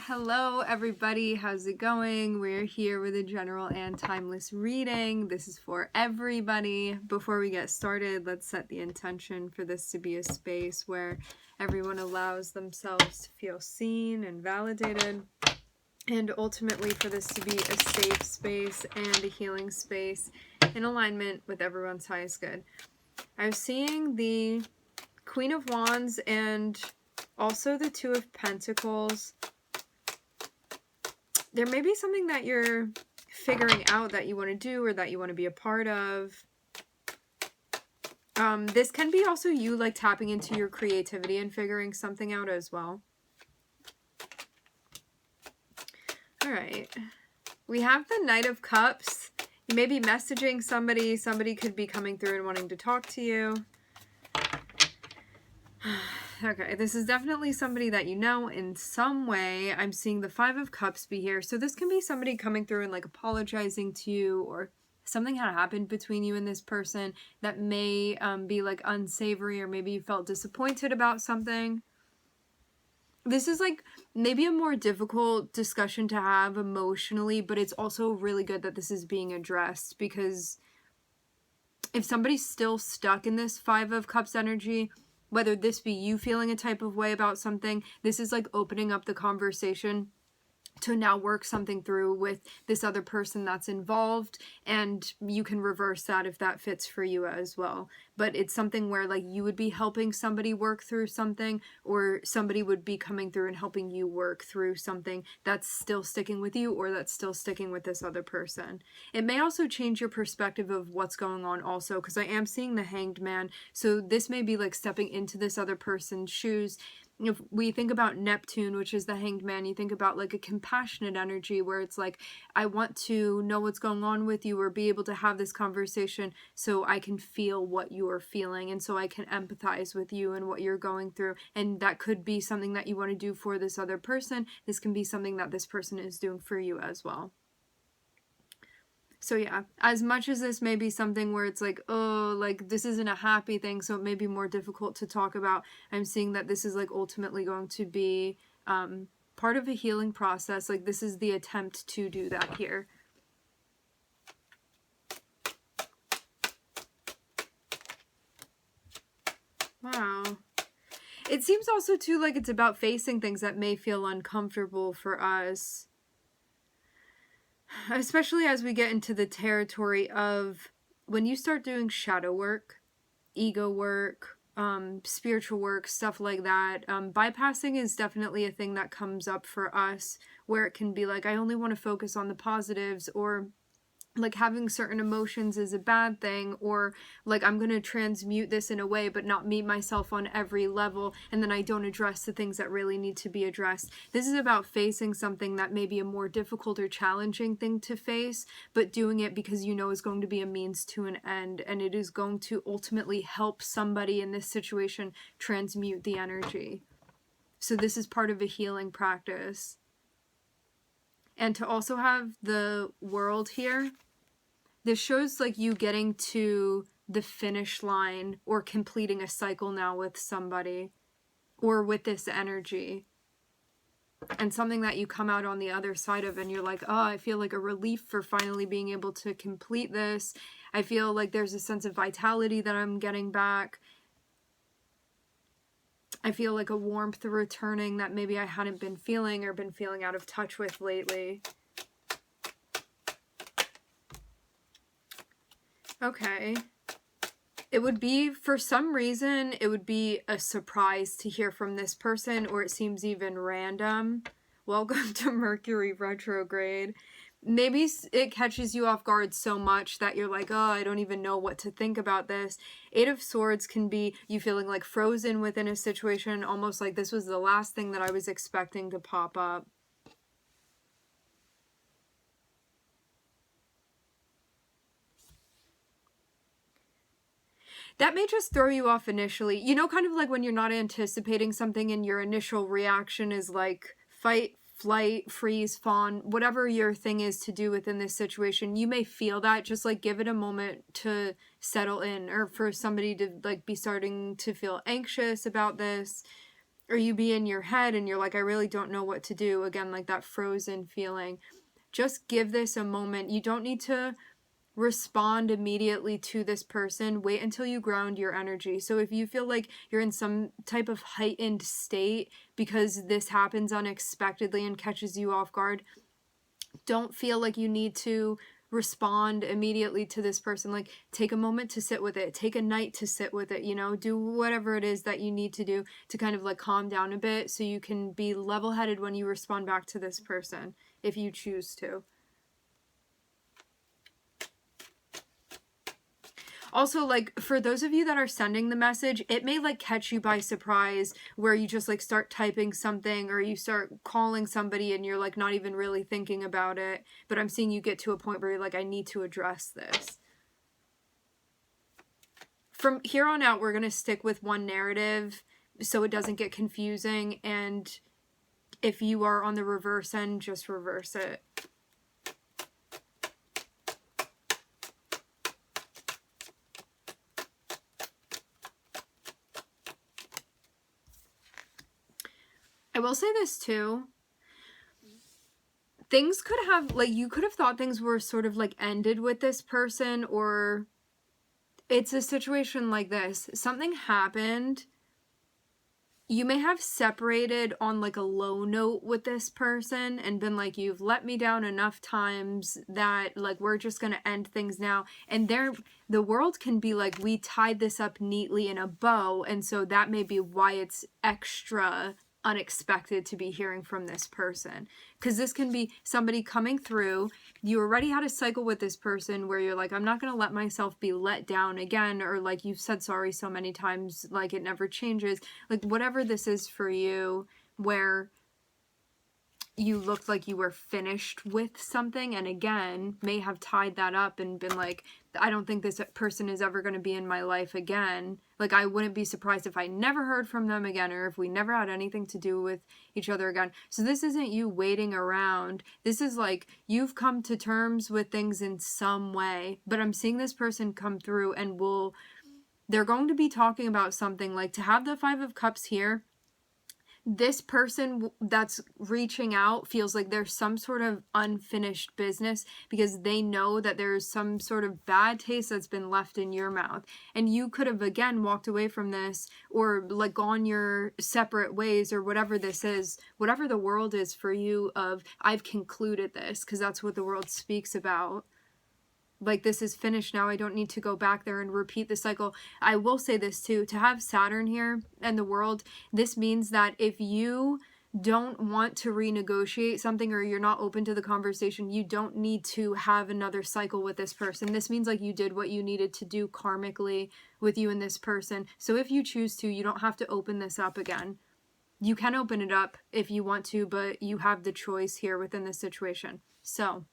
Hello everybody, how's it going? We're here with a general and timeless reading. This is for everybody. Before we get started, let's set the intention for this to be a space where everyone allows themselves to feel seen and validated, and ultimately for this to be a safe space and a healing space in alignment with everyone's highest good. I'm seeing the Queen of Wands and also the Two of Pentacles. There may be something that you're figuring out that you want to do or that you want to be a part of. This can be also you like tapping into your creativity and figuring something out as well. All right. We have the Knight of Cups. You may be messaging somebody. Somebody could be coming through and wanting to talk to you. Okay, this is definitely somebody that you know in some way. I'm seeing the Five of Cups be here. So this can be somebody coming through and like apologizing to you, or something had happened between you and this person that may be like unsavory, or maybe you felt disappointed about something. This is like maybe a more difficult discussion to have emotionally, but it's also really good that this is being addressed, because if somebody's still stuck in this Five of Cups energy, whether this be you feeling a type of way about something, this is like opening up the conversation to now work something through with this other person that's involved, and you can reverse that if that fits for you as well. But it's something where like you would be helping somebody work through something, or somebody would be coming through and helping you work through something that's still sticking with you, or that's still sticking with this other person. It may also change your perspective of what's going on also, because I am seeing the Hanged Man. So this may be like stepping into this other person's shoes. If we think about Neptune, which is the Hanged Man, you think about like a compassionate energy where it's like, I want to know what's going on with you, or be able to have this conversation so I can feel what you're feeling, and so I can empathize with you and what you're going through. And that could be something that you want to do for this other person. This can be something that this person is doing for you as well. So yeah, as much as this may be something where it's like, oh, like this isn't a happy thing, so it may be more difficult to talk about, I'm seeing that this is like ultimately going to be part of a healing process. Like this is the attempt to do that here. Wow. It seems also too like it's about facing things that may feel uncomfortable for us, especially as we get into the territory of when you start doing shadow work, ego work, spiritual work, stuff like that. Bypassing is definitely a thing that comes up for us, where it can be like, I only want to focus on the positives, or like having certain emotions is a bad thing, or like I'm going to transmute this in a way but not meet myself on every level, and then I don't address the things that really need to be addressed. This is about facing something that may be a more difficult or challenging thing to face, but doing it because you know is going to be a means to an end, and it is going to ultimately help somebody in this situation transmute the energy. So this is part of a healing practice. And to also have the World here, this shows like you getting to the finish line, or completing a cycle now with somebody, or with this energy. And something that you come out on the other side of, and you're like, oh, I feel like a relief for finally being able to complete this. I feel like there's a sense of vitality that I'm getting back. I feel like a warmth returning that maybe I hadn't been feeling, or been feeling out of touch with lately. Okay. It would be, for some reason, it would be a surprise to hear from this person, or it seems even random. Welcome to Mercury retrograde. Maybe it catches you off guard so much that you're like, oh, I don't even know what to think about this. Eight of Swords can be you feeling like frozen within a situation, almost like this was the last thing that I was expecting to pop up. That may just throw you off initially. You know, kind of like when you're not anticipating something and your initial reaction is like fight, flight, freeze, fawn, whatever your thing is to do within this situation. You may feel that. Just like give it a moment to settle in, or for somebody to like be starting to feel anxious about this. or you be in your head and you're like, I really don't know what to do. Again, like that frozen feeling. Just give this a moment. You don't need to respond immediately to this person. Wait until you ground your energy. So if you feel like you're in some type of heightened state because this happens unexpectedly and catches you off guard, don't feel like you need to respond immediately to this person. Like, take a moment to sit with it, take a night to sit with it, you know, do whatever it is that you need to do to kind of like calm down a bit so you can be level-headed when you respond back to this person, if you choose to. Also, like, for those of you that are sending the message, it may like catch you by surprise where you just like start typing something or you start calling somebody and you're like not even really thinking about it. But I'm seeing you get to a point where you're like, I need to address this. From here on out, we're going to stick with one narrative so it doesn't get confusing. And if you are on the reverse end, just reverse it. I will say this too. Things could have, like, you could have thought things were sort of like ended with this person, or it's a situation like this. Something happened. You may have separated on like a low note with this person and been like, you've let me down enough times that like we're just going to end things now. And the world can be like, we tied this up neatly in a bow, and so that may be why it's extra unexpected to be hearing from this person, because this can be somebody coming through. You already had a cycle with this person where you're like, I'm not going to let myself be let down again, or like you've said sorry so many times, like it never changes. Like whatever this is for you, where you looked like you were finished with something, and again may have tied that up and been like, I don't think this person is ever going to be in my life again. Like, I wouldn't be surprised if I never heard from them again, or if we never had anything to do with each other again. So this isn't you waiting around. This is like, you've come to terms with things in some way, but I'm seeing this person come through and they're going to be talking about something. Like, to have the Five of Cups here, this person that's reaching out feels like there's some sort of unfinished business, because they know that there's some sort of bad taste that's been left in your mouth. And you could have, again, walked away from this, or like gone your separate ways, or whatever this is, whatever the world is for you of, I've concluded this, because that's what the world speaks about. Like, this is finished now. I don't need to go back there and repeat the cycle. I will say this too, to have Saturn here and the world, this means that if you don't want to renegotiate something, or you're not open to the conversation, you don't need to have another cycle with this person. This means like you did what you needed to do karmically with you and this person. So if you choose to, you don't have to open this up again. You can open it up if you want to, but you have the choice here within this situation. So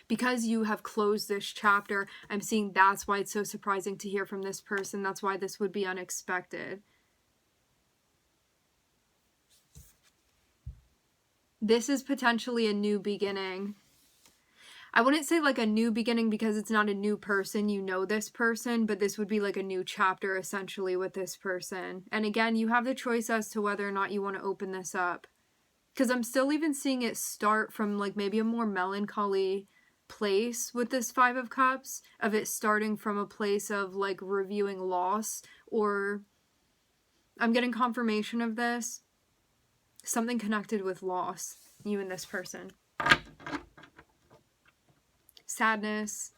because you have closed this chapter, I'm seeing that's why it's so surprising to hear from this person. That's why this would be unexpected. This is potentially a new beginning. I wouldn't say like a new beginning because it's not a new person. You know this person, but this would be like a new chapter essentially with this person. And again, you have the choice as to whether or not you want to open this up. Because I'm still even seeing it start from like maybe a more melancholy place with this Five of Cups, of it starting from a place of like reviewing loss, or I'm getting confirmation of this, something connected with loss, you and this person. Sadness.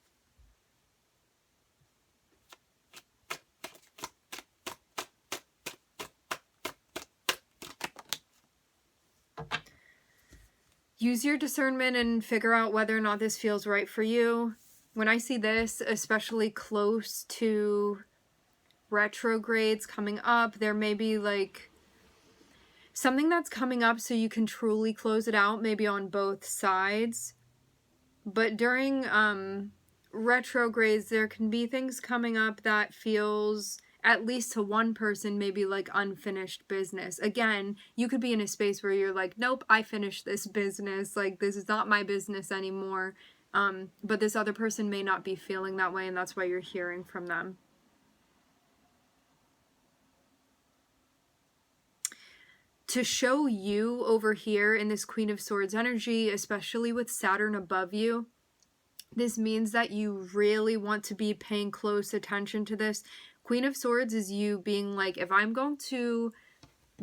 Use your discernment and figure out whether or not this feels right for you. When I see this, especially close to retrogrades coming up, there may be like something that's coming up so you can truly close it out, maybe on both sides. But during retrogrades, there can be things coming up that feels, at least to one person, maybe like unfinished business. Again, you could be in a space where you're like, nope, I finished this business. Like, this is not my business anymore. But this other person may not be feeling that way, and that's why you're hearing from them. to show you over here in this Queen of Swords energy, especially with Saturn above you, this means that you really want to be paying close attention to this. Queen of Swords is you being like, if I'm going to,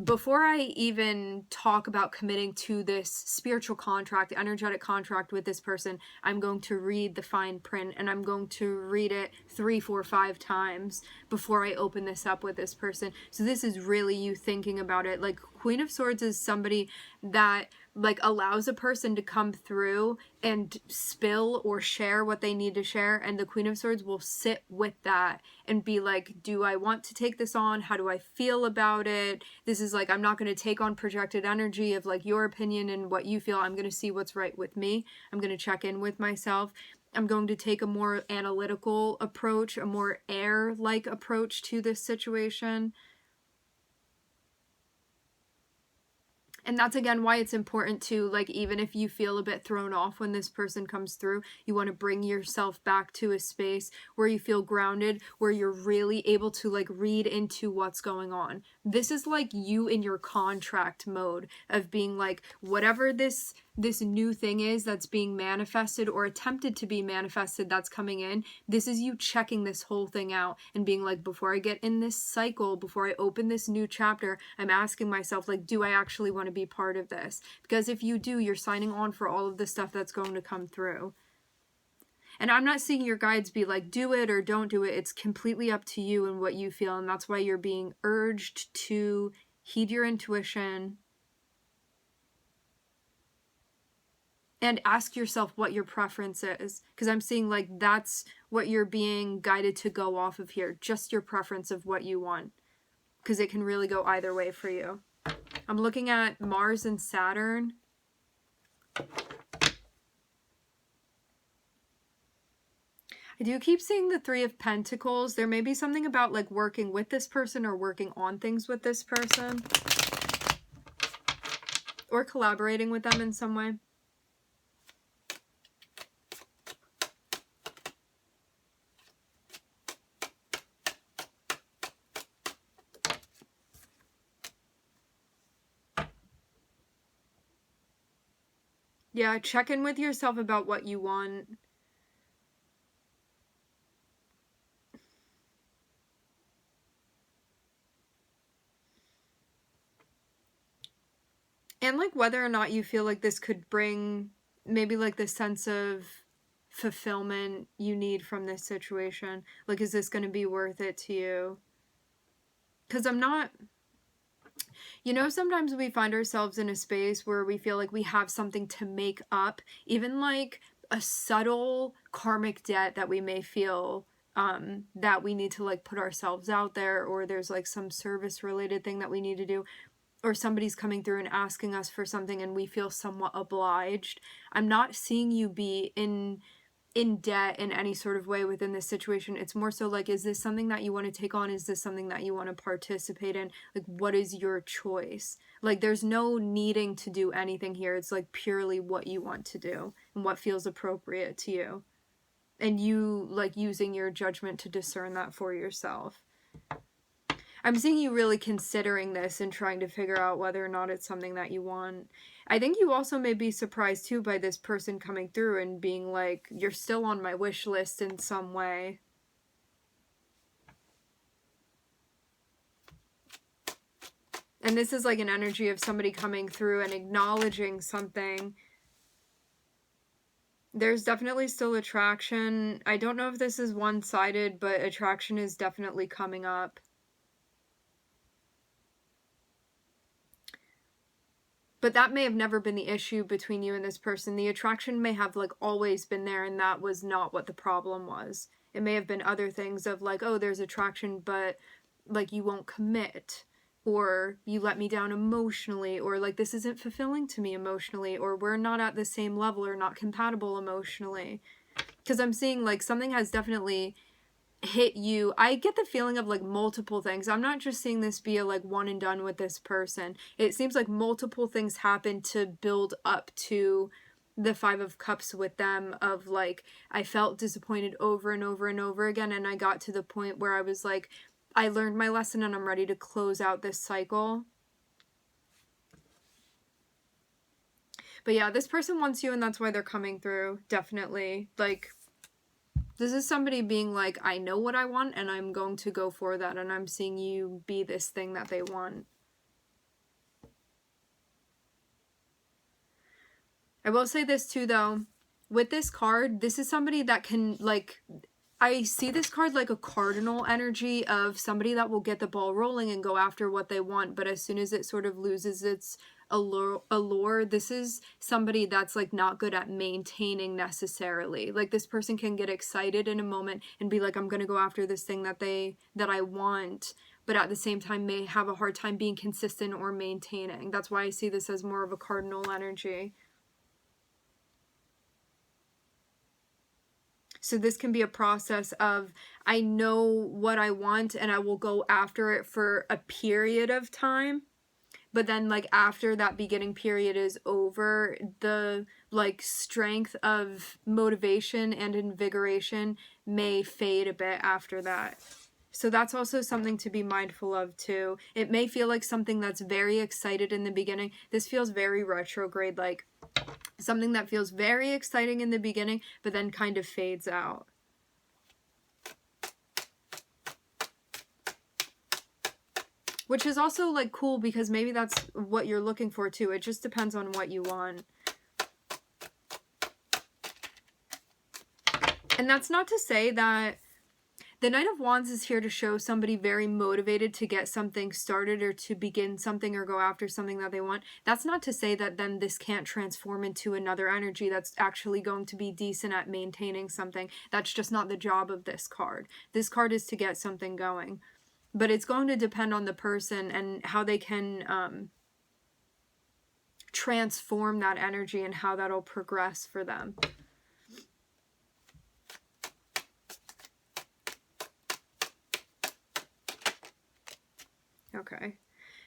before I even talk about committing to this spiritual contract, energetic contract with this person, I'm going to read the fine print, and I'm going to read it 3, 4, 5 times before I open this up with this person. So this is really you thinking about it. Like, Queen of Swords is somebody that like allows a person to come through and spill or share what they need to share, and the Queen of Swords will sit with that and be like, do I want to take this on? How do I feel about it? This is like, I'm not going to take on projected energy of like your opinion and what you feel. I'm going to see what's right with me. I'm going to check in with myself. I'm going to take a more analytical approach, a more air-like approach to this situation. And that's, again, why it's important to, like, even if you feel a bit thrown off when this person comes through, you want to bring yourself back to a space where you feel grounded, where you're really able to, like, read into what's going on. This is, like, you in your contract mode of being, like, whatever this new thing is that's being manifested or attempted to be manifested that's coming in, this is you checking this whole thing out and being like, before I get in this cycle, before I open this new chapter, I'm asking myself, like, do I actually want to be part of this? Because if you do, you're signing on for all of the stuff that's going to come through. And I'm not seeing your guides be like, do it or don't do it. It's completely up to you and what you feel, and that's why you're being urged to heed your intuition and ask yourself what your preference is, because I'm seeing like that's what you're being guided to go off of here, just your preference of what you want, because it can really go either way for you. I'm looking at Mars and Saturn. I do keep seeing the Three of Pentacles. There may be something about like working with this person or working on things with this person or collaborating with them in some way. Yeah, check in with yourself about what you want. And like whether or not you feel like this could bring maybe like the sense of fulfillment you need from this situation. Like, is this going to be worth it to you? Because I'm not... You know, sometimes we find ourselves in a space where we feel like we have something to make up, even like a subtle karmic debt that we may feel that we need to like put ourselves out there, or there's like some service related thing that we need to do, or somebody's coming through and asking us for something and we feel somewhat obliged. I'm not seeing you be in debt in any sort of way within this situation. It's more so like, is this something that you want to take on? Is this something that you want to participate in? Like, what is your choice? Like, there's no needing to do anything here. It's like purely what you want to do and what feels appropriate to you. And you like using your judgment to discern that for yourself. I'm seeing you really considering this and trying to figure out whether or not it's something that you want. I think you also may be surprised too by this person coming through and being like, you're still on my wish list in some way. And this is like an energy of somebody coming through and acknowledging something. There's definitely still attraction. I don't know if this is one-sided, but attraction is definitely coming up. But that may have never been the issue between you and this person. The attraction may have like always been there, and that was not what the problem was. It may have been other things of like, oh, there's attraction, but like you won't commit, or you let me down emotionally, or like this isn't fulfilling to me emotionally, or we're not at the same level or not compatible emotionally. Because I'm seeing like something has definitely hit you. I get the feeling of like multiple things. I'm not just seeing this be a like one and done with this person. It seems like multiple things happen to build up to the Five of Cups with them, of like, I felt disappointed over and over and over again, and I got to the point where I was like, I learned my lesson and I'm ready to close out this cycle. But yeah, this person wants you and that's why they're coming through. Definitely. Like, this is somebody being like, I know what I want and I'm going to go for that, and I'm seeing you be this thing that they want. I will say this too, though. With this card, this is somebody that can, like, I see this card like a cardinal energy of somebody that will get the ball rolling and go after what they want, but as soon as it sort of loses its allure, this is somebody that's like not good at maintaining necessarily. Like, this person can get excited in a moment and be like, I'm gonna go after this thing that I want, but at the same time may have a hard time being consistent or maintaining. That's why I see this as more of a cardinal energy. So this can be a process of, I know what I want and I will go after it for a period of time. But then, like, after that beginning period is over, the, like, strength of motivation and invigoration may fade a bit after that. So that's also something to be mindful of too. It may feel like something that's very excited in the beginning. This feels very retrograde, like something that feels very exciting in the beginning, but then kind of fades out. Which is also, like, cool because maybe that's what you're looking for too. It just depends on what you want. And that's not to say that the Knight of Wands is here to show somebody very motivated to get something started or to begin something or go after something that they want. That's not to say that then this can't transform into another energy that's actually going to be decent at maintaining something. That's just not the job of this card. This card is to get something going. But it's going to depend on the person and how they can transform that energy and how that'll progress for them. Okay.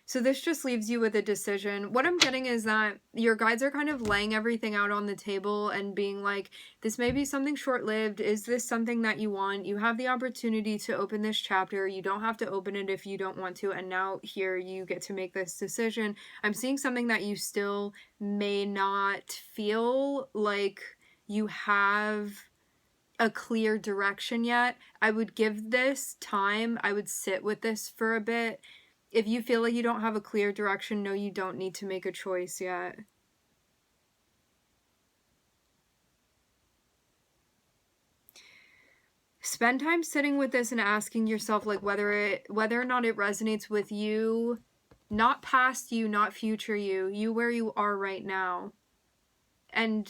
So this just leaves you with a decision. What I'm getting is that your guides are kind of laying everything out on the table and being like, this may be something short-lived. Is this something that you want? You have the opportunity to open this chapter. You don't have to open it if you don't want to. And now here you get to make this decision. I'm seeing something that you still may not feel like you have a clear direction yet. I would give this time. I would sit with this for a bit. If you feel like you don't have a clear direction, no, you don't need to make a choice yet. Spend time sitting with this and asking yourself, like, whether or not it resonates with you, not past you, not future you where you are right now. And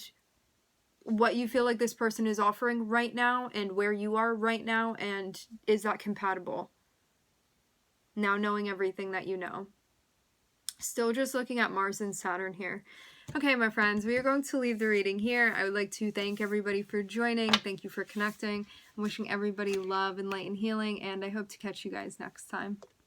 what you feel like this person is offering right now and where you are right now, and is that compatible? Now knowing everything that you know. Still just looking at Mars and Saturn here. Okay, my friends, we are going to leave the reading here. I would like to thank everybody for joining. Thank you for connecting. I'm wishing everybody love and light and healing, and I hope to catch you guys next time.